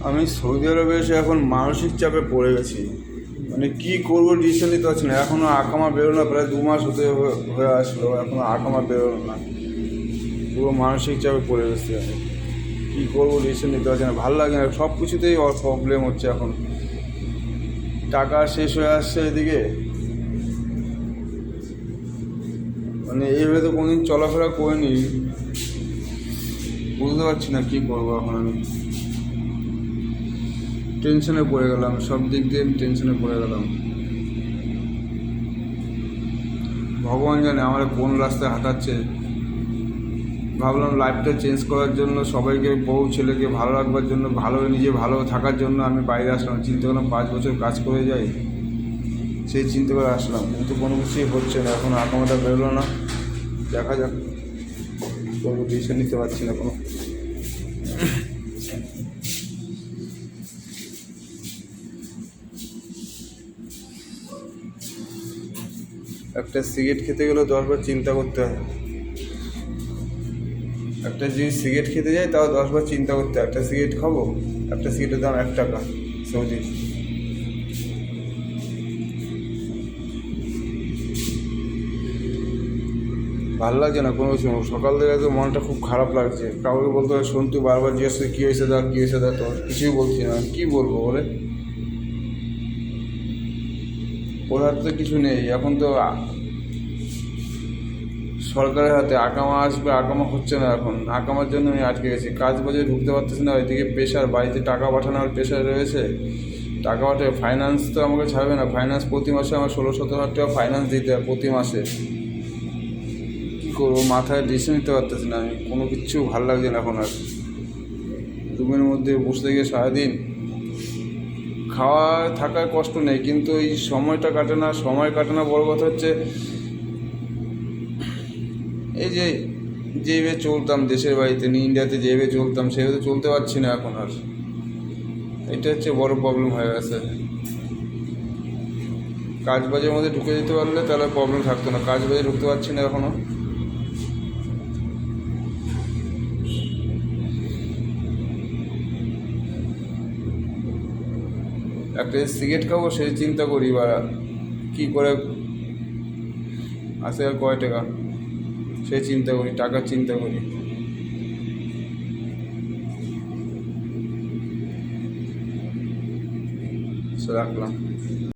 আমি সৌদি আরবে এসে এখন মানসিক চাপে পড়ে গেছি। মানে কী করবো ডিসিশন নিতে পারছি না। এখনও আকামা বেরোনো, প্রায় 2 মাস হয়ে আসলো, এখনও আকামা বেরোনো না। পুরো মানসিক চাপে পড়ে গেছি আমি। কী করবো ডিসিশন নিতে পারছি না, ভালো লাগে না। সব কিছুতেই প্রবলেম হচ্ছে এখন। টাকা শেষ হয়ে আসছে এদিকে, মানে এইভাবে তো কোনোদিন চলাফেরা করিনি। বুঝতে পারছি না কী করবো এখন আমি। টেনশনে পড়ে গেলাম, সব দিক দিয়ে আমি টেনশনে পড়ে গেলাম। ভগবান জানে আমার কোন রাস্তায় হাঁটাচ্ছে। ভাবলাম লাইফটা চেঞ্জ করার জন্য, সবাইকে, বউ ছেলেকে ভালো রাখবার জন্য, নিজে ভালো থাকার জন্য আমি বাইরে আসলাম। চিন্তা করলাম 5 বছর কাজ করে যাই, সেই চিন্তা করে আসলাম। কিন্তু কোনো কিছুই হচ্ছে না, এখন আকামাটা বেরোলো না। দেখা যাক, কোনো ডিসিশন নিতে পারছি না কোনো। একটা সিগারেট খেতে গেলেও 10 বার চিন্তা করতে হয়। একটা যদি সিগারেট খেতে যাই তাও 10 বার চিন্তা করতে হয়। একটা সিগারেট খাবো, একটা সিগারেটের দাম 1 টাকা সৌদি। ভালো লাগছে না কোনো কিছু। সকাল থেকে তো মনটা খুব খারাপ লাগছে। কাউকে বলতে হয় সন্তু, বারবার জিজ্ঞেস করে কী হয়েছে কী হয়েছে তোর, কিছুই বলছি না। কী বলবো বলে, ওর হাতে তো কিছু নেই। এখন তো সরকারের হাতে। আকামা আসবে, আকামা হচ্ছে না এখন। আকামার জন্য আমি আটকে গেছি, কাজ বাজে ঢুকতে পারতেছি না। ওইদিকে প্রেশার, বাড়িতে টাকা পাঠানোর প্রেশার রয়েছে। টাকা পাঠায়, ফাইন্যান্স তো আমাকে ছাড়বে না। ফাইন্যান্স প্রতি মাসে আমার 16-17 হাজার টাকা ফাইন্যান্স দিতে হয় প্রতি মাসে। কী করবো, মাথায় ডিসিশন নিতে পারতেছি না আমি। কোনো কিচ্ছু ভালো লাগছে না এখন আর। রুমের মধ্যে বসে থেকে সারাদিন, খাওয়া থাকার কষ্ট নেই, কিন্তু এই সময়টা কাটে না। সময় কাটে না, বড় কথা হচ্ছে এই যে যেভাবে চলতাম দেশের বাড়িতে, ইন্ডিয়াতে যেভাবে চলতাম সেভাবে চলতে পারছি না এখন আর। এটা হচ্ছে বড় প্রবলেম হয়ে গেছে। কাজ বাজের মধ্যে ঢুকে যেতে পারলে তাহলে প্রবলেম থাকতো না। কাজ বাজে ঢুকতে পারছি না এখনও। একটা সিগারেট খাবো সেই চিন্তা করি, বা কী করে আসে আর কয় টাকা সেই চিন্তা করি, টাকার চিন্তা করি। রাখলাম।